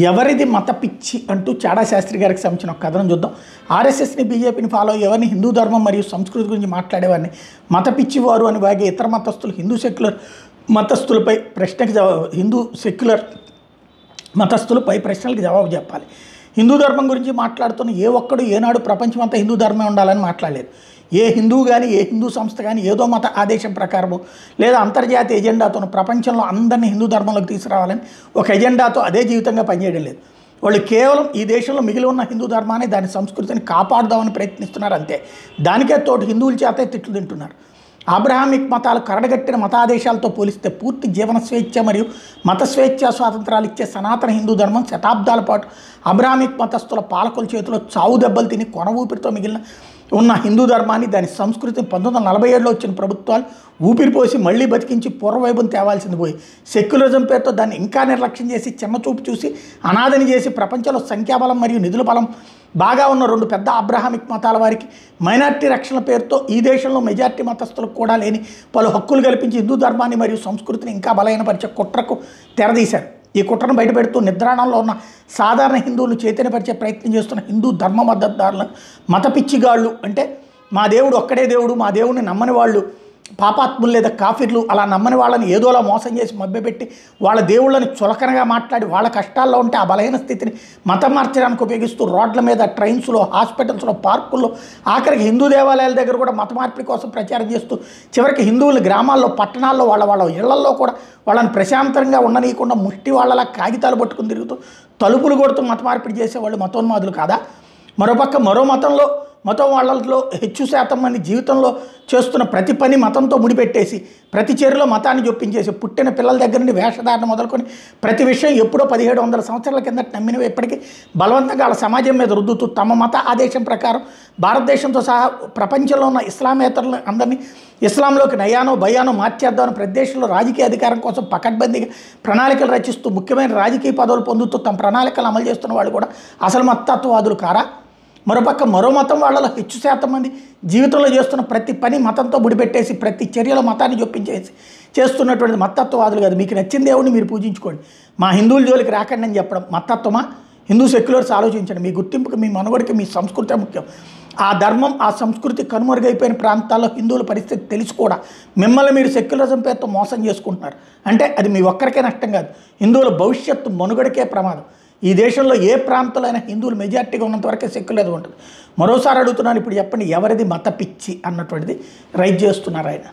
ఎవరిది మత పిచ్చి అంటూ చాడా శాస్త్రి గారికి సంబంధించిన ఒక కథనం చూద్దాం. ఆర్ఎస్ఎస్ని బీజేపీని ఫాలో ఎవరిని హిందూ ధర్మం మరియు సంస్కృతి గురించి మాట్లాడేవారిని మత పిచ్చివారు అని వాగే ఇతర మతస్థులు హిందూ సెక్యులర్ మతస్థులపై ప్రశ్నకి హిందూ సెక్యులర్ మతస్థులపై ప్రశ్నలకు జవాబు చెప్పాలి. హిందూ ధర్మం గురించి మాట్లాడుతున్న ఏ ఒక్కడు ఏనాడు ప్రపంచమంతా హిందూ ధర్మమే ఉండాలని మాట్లాడలేదు. ఏ హిందువు కానీ ఏ హిందూ సంస్థ కానీ ఏదో మత ఆదేశం ప్రకారము లేదా అంతర్జాతీయ ఎజెండాతో ప్రపంచంలో అందరినీ హిందూ ధర్మంలోకి తీసుకురావాలని ఒక ఎజెండాతో అదే జీవితంగా పనిచేయడం లేదు. వాళ్ళు కేవలం ఈ దేశంలో మిగిలి ఉన్న హిందూ ధర్మాన్ని దాని సంస్కృతిని కాపాడుదామని ప్రయత్నిస్తున్నారు అంతే. దానికే తోటి హిందువుల చేతే తిట్లు తింటున్నారు. అబ్రహామిక్ మతాలు కరడగట్టిన మతాదేశాలతో పోలిస్తే పూర్తి జీవన స్వేచ్ఛ మరియు మత స్వేచ్ఛ స్వాతంత్రాలు ఇచ్చే సనాతన హిందూ ధర్మం శతాబ్దాల పాటు అబ్రహామిక్ మతస్థుల పాలకుల చేతిలో చావు దెబ్బలు తిని కొన ఊపిరితో మిగిలిన ఉన్న హిందూ ధర్మాన్ని దాని సంస్కృతిని 1947లో వచ్చిన ప్రభుత్వాలు ఊపిరిపోసి మళ్ళీ బతికించి పూర్వవైభవం తేవాల్సింది పోయి సెక్యులరిజం పేరుతో దాన్ని ఇంకా నిర్లక్ష్యం చేసి చిన్నచూపు చూసి అనాథని చేసి ప్రపంచంలో సంఖ్యాబలం మరియు నిధుల బలం బాగా ఉన్న రెండు పెద్ద అబ్రహామిక్ మతాల వారికి మైనార్టీ రక్షణ పేరుతో ఈ దేశంలో మెజార్టీ మతస్థులకు కూడా లేని పలు హక్కులు కల్పించి హిందూ ధర్మాన్ని మరియు సంస్కృతిని ఇంకా బలహీనపరిచే కుట్రకు తెరదీశారు. ఈ కుట్రను బయటపెడుతూ నిద్రాణంలో ఉన్న సాధారణ హిందువులను చైతన్యపరిచే ప్రయత్నం చేస్తున్న హిందూ ధర్మ మద్దతుదారులను మత పిచ్చిగాళ్ళు అంటే మా దేవుడు ఒక్కడే దేవుడు, మా దేవుడిని నమ్మని వాళ్ళు పాపాత్ములు లేదా కాఫీర్లు, అలా నమ్మని వాళ్ళని ఏదోలా మోసం చేసి మభ్యపెట్టి వాళ్ళ దేవుళ్ళని చులకనగా మాట్లాడి వాళ్ళ కష్టాల్లో ఉంటే ఆ బలహీన స్థితిని మతం మార్చడానికి ఉపయోగిస్తూ రోడ్ల మీద, ట్రైన్స్లో, హాస్పిటల్స్లో, పార్కుల్లో, ఆఖరికి హిందూ దేవాలయాల దగ్గర కూడా మత మార్పిడి కోసం ప్రచారం చేస్తూ చివరికి హిందువులు గ్రామాల్లో, పట్టణాల్లో వాళ్ళ ఇళ్లల్లో కూడా వాళ్ళని ప్రశాంతంగా ఉండనీయకుండా ముష్టి వాళ్ళలా కాగితాలు పట్టుకుని తిరుగుతూ తలుపులు కొడుతూ మత మార్పిడి చేసేవాళ్ళు మతోన్మాదులు కాదా? మరోపక్క మరో మతం వాళ్ళలో హెచ్చు శాతం మంది జీవితంలో చేస్తున్న ప్రతి పని మతంతో ముడిపెట్టేసి ప్రతి చర్యలో మతాన్ని జొప్పించేసి పుట్టిన పిల్లల దగ్గర నుండి వేషధారణ మొదలుకొని ప్రతి విషయం ఎప్పుడో 1700 సంవత్సరాల కింద నమ్మినవి ఎప్పటికీ బలవంతంగా వాళ్ళ సమాజం మీద రుద్దుతూ తమ మత ఆదేశం ప్రకారం భారతదేశంతో సహా ప్రపంచంలో ఉన్న ఇస్లామేతరులను అందరినీ ఇస్లాంలోకి నయానో భయానో మార్చేద్దామని ప్రతి దేశంలో రాజకీయ అధికారం కోసం పకడ్బందీగా ప్రణాళికలు రచిస్తూ ముఖ్యమైన రాజకీయ పదవులు పొందుతూ తమ ప్రణాళికలు అమలు చేస్తున్న వాళ్ళు కూడా అసలు మతత్వవాదులు కారా? మరోపక్క మరో మతం వాళ్ళలో హెచ్చు శాతం మంది జీవితంలో చేస్తున్న ప్రతి పని మతంతో ముడిపెట్టేసి ప్రతి చర్యలో మతాన్ని జొప్పించేసి చేస్తున్నటువంటి మతత్వవాదులు కాదు. మీకు నచ్చిన దేవుడిని మీరు పూజించుకోండి, మా హిందువుల జోలికి రాకండి అని చెప్పడం మతత్వమా? హిందూ సెక్యులర్స్ ఆలోచించండి. మీ గుర్తింపుకి, మీ మనుగడికి మీ సంస్కృతి ముఖ్యం. ఆ ధర్మం, ఆ సంస్కృతి కనుమరుగైపోయిన ప్రాంతాల్లో హిందువుల పరిస్థితి తెలిసి కూడా మిమ్మల్ని మీరు సెక్యులరిజం పేరుతో మోసం చేసుకుంటున్నారు అంటే అది మీ ఒక్కరికే నష్టం కాదు, హిందువుల భవిష్యత్తు మనుగడకే ప్రమాదం. ఈ దేశంలో ఏ ప్రాంతంలో అయినా హిందువులు మెజార్టీగా ఉన్నంతవరకే సెక్యులర్ ఉంటుంది. మరోసారి అడుగుతున్నాను, ఇప్పుడు చెప్పండి, ఎవరిది మత పిచ్చి అన్నటువంటిది రైజ్ చేస్తున్నారు ఆయన.